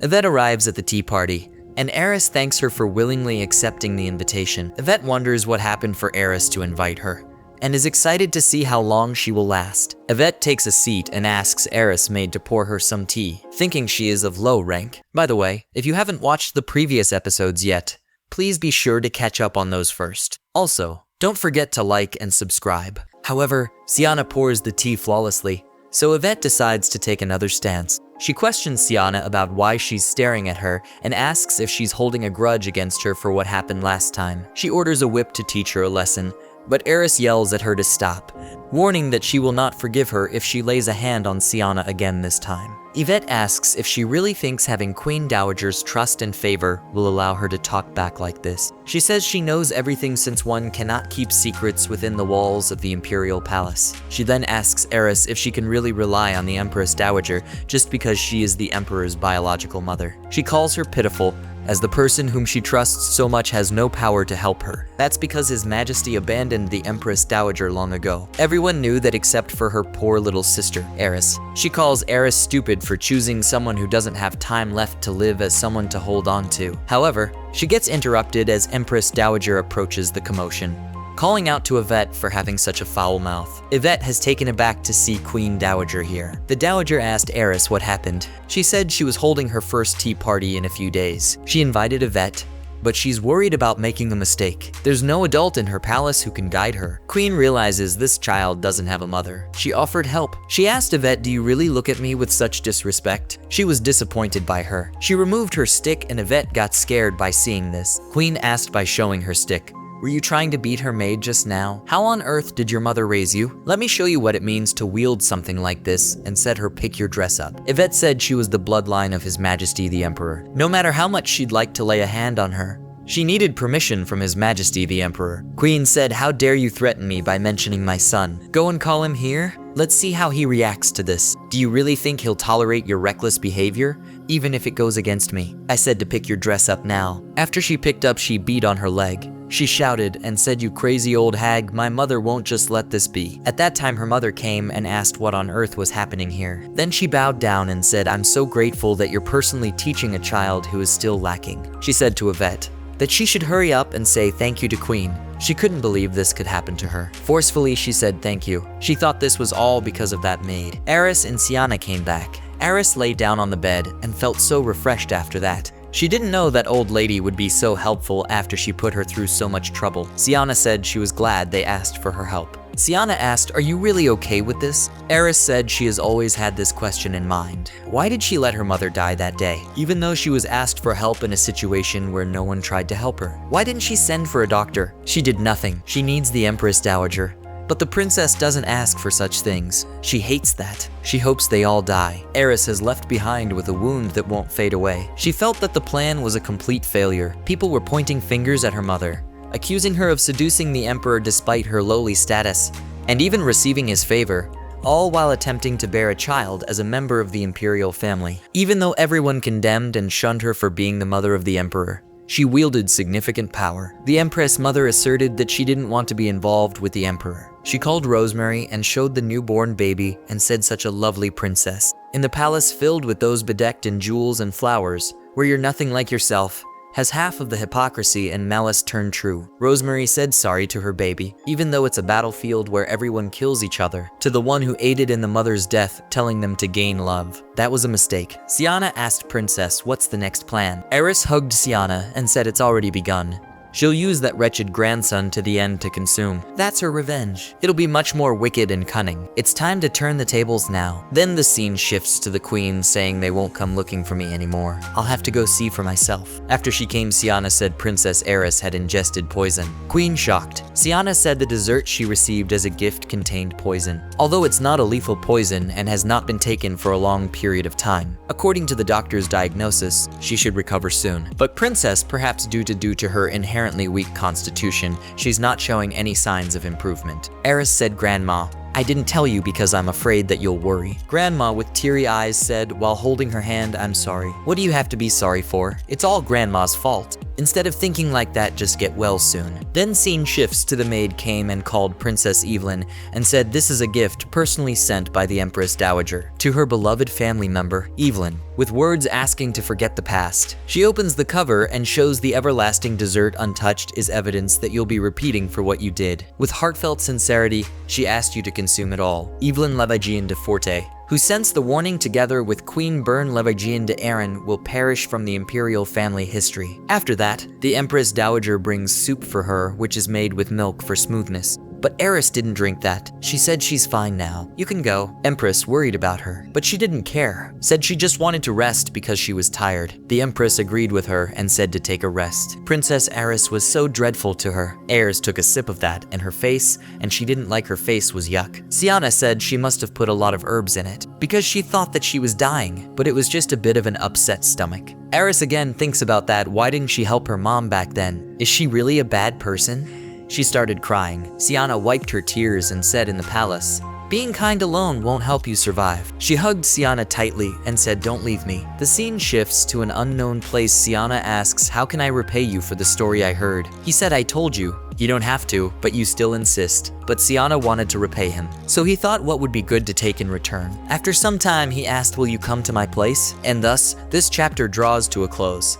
Yvette arrives at the tea party, and Eris thanks her for willingly accepting the invitation. Yvette wonders what happened for Eris to invite her, and is excited to see how long she will last. Yvette takes a seat and asks Eris Maid to pour her some tea, thinking she is of low rank. By the way, if you haven't watched the previous episodes yet, please be sure to catch up on those first. Also, don't forget to like and subscribe. However, Siana pours the tea flawlessly, so Yvette decides to take another stance. She questions Siana about why she's staring at her and asks if she's holding a grudge against her for what happened last time. She orders a whip to teach her a lesson, but Eris yells at her to stop, warning that she will not forgive her if she lays a hand on Siana again this time. Yvette asks if she really thinks having Queen Dowager's trust and favor will allow her to talk back like this. She says she knows everything since one cannot keep secrets within the walls of the Imperial Palace. She then asks Eris if she can really rely on the Empress Dowager just because she is the Emperor's biological mother. She calls her pitiful, as the person whom she trusts so much has no power to help her. That's because His Majesty abandoned the Empress Dowager long ago. Everyone knew that except for her poor little sister, Eris. She calls Eris stupid for choosing someone who doesn't have time left to live as someone to hold on to. However, she gets interrupted as Empress Dowager approaches the commotion, calling out to Yvette for having such a foul mouth. Yvette has taken aback to see Queen Dowager here. The Dowager asked Eris what happened. She said she was holding her first tea party in a few days. She invited Yvette, but she's worried about making a mistake. There's no adult in her palace who can guide her. Queen realizes this child doesn't have a mother. She offered help. She asked Yvette, "Do you really look at me with such disrespect?" She was disappointed by her. She removed her stick and Yvette got scared by seeing this. Queen asked by showing her stick, "Were you trying to beat her maid just now? How on earth did your mother raise you? Let me show you what it means to wield something like this," and said her pick your dress up. Yvette said she was the bloodline of His Majesty the Emperor. No matter how much she'd like to lay a hand on her, she needed permission from His Majesty the Emperor. Queen said, "How dare you threaten me by mentioning my son? Go and call him here? Let's see how he reacts to this. Do you really think he'll tolerate your reckless behavior, even if it goes against me?" I said to pick your dress up now. After she picked up, she beat on her leg. She shouted and said, "You crazy old hag, my mother won't just let this be." At that time, her mother came and asked what on earth was happening here. Then she bowed down and said, "I'm so grateful that you're personally teaching a child who is still lacking." She said to Yvette that she should hurry up and say thank you to Queen. She couldn't believe this could happen to her. Forcefully, she said thank you. She thought this was all because of that maid. Eris and Siana came back. Eris lay down on the bed and felt so refreshed after that. She didn't know that old lady would be so helpful after she put her through so much trouble. Siana said she was glad they asked for her help. Siana asked, "Are you really okay with this?" Eris said she has always had this question in mind. Why did she let her mother die that day, even though she was asked for help in a situation where no one tried to help her? Why didn't she send for a doctor? She did nothing. She needs the Empress Dowager. But the princess doesn't ask for such things. She hates that. She hopes they all die. Eris is left behind with a wound that won't fade away. She felt that the plan was a complete failure. People were pointing fingers at her mother, accusing her of seducing the emperor despite her lowly status, and even receiving his favor, all while attempting to bear a child as a member of the imperial family. Even though everyone condemned and shunned her for being the mother of the emperor, she wielded significant power. The Empress Mother asserted that she didn't want to be involved with the emperor. She called Rosemary and showed the newborn baby and said such a lovely princess. In the palace filled with those bedecked in jewels and flowers, where you're nothing like yourself, has half of the hypocrisy and malice turned true. Rosemary said sorry to her baby, even though it's a battlefield where everyone kills each other, to the one who aided in the mother's death, telling them to gain love. That was a mistake. Siana asked Princess, "What's the next plan?" Eris hugged Siana and said it's already begun. She'll use that wretched grandson to the end to consume. That's her revenge. It'll be much more wicked and cunning. It's time to turn the tables now. Then the scene shifts to the queen saying they won't come looking for me anymore. I'll have to go see for myself. After she came, Siana said Princess Eris had ingested poison. Queen shocked. Siana said the dessert she received as a gift contained poison, although it's not a lethal poison and has not been taken for a long period of time. According to the doctor's diagnosis, she should recover soon. But Princess, perhaps due to her inherently weak constitution, she's not showing any signs of improvement. Eris said, "Grandma, I didn't tell you because I'm afraid that you'll worry." Grandma, with teary eyes, said while holding her hand, "I'm sorry." "What do you have to be sorry for? It's all Grandma's fault." Instead of thinking like that, just get well soon. Then scene shifts to the maid came and called Princess Evelyn and said this is a gift personally sent by the Empress Dowager to her beloved family member, Evelyn, with words asking to forget the past. She opens the cover and shows the everlasting dessert untouched is evidence that you'll be repeating for what you did. With heartfelt sincerity, she asked you to consume it all. Evelyn Levagian de Forte, who sensed the warning together with Queen Bern Levagian de Aaron will perish from the imperial family history. After that, the Empress Dowager brings soup for her, which is made with milk for smoothness. But Eris didn't drink that. She said she's fine now. You can go. Empress worried about her, but she didn't care. Said she just wanted to rest because she was tired. The Empress agreed with her and said to take a rest. Princess Eris was so dreadful to her. Eris took a sip of that and her face, and she didn't like her face was yuck. Siana said she must have put a lot of herbs in it because she thought that she was dying, but it was just a bit of an upset stomach. Eris again thinks about that. Why didn't she help her mom back then? Is she really a bad person? She started crying. Siana wiped her tears and said in the palace, being kind alone won't help you survive. She hugged Siana tightly and said, don't leave me. The scene shifts to an unknown place. Siana asks, how can I repay you for the story I heard? He said, I told you. You don't have to, but you still insist. But Siana wanted to repay him, so he thought what would be good to take in return. After some time, he asked, will you come to my place? And thus, this chapter draws to a close.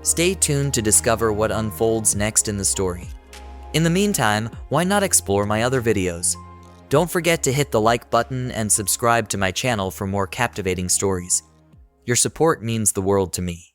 Stay tuned to discover what unfolds next in the story. In the meantime, why not explore my other videos? Don't forget to hit the like button and subscribe to my channel for more captivating stories. Your support means the world to me.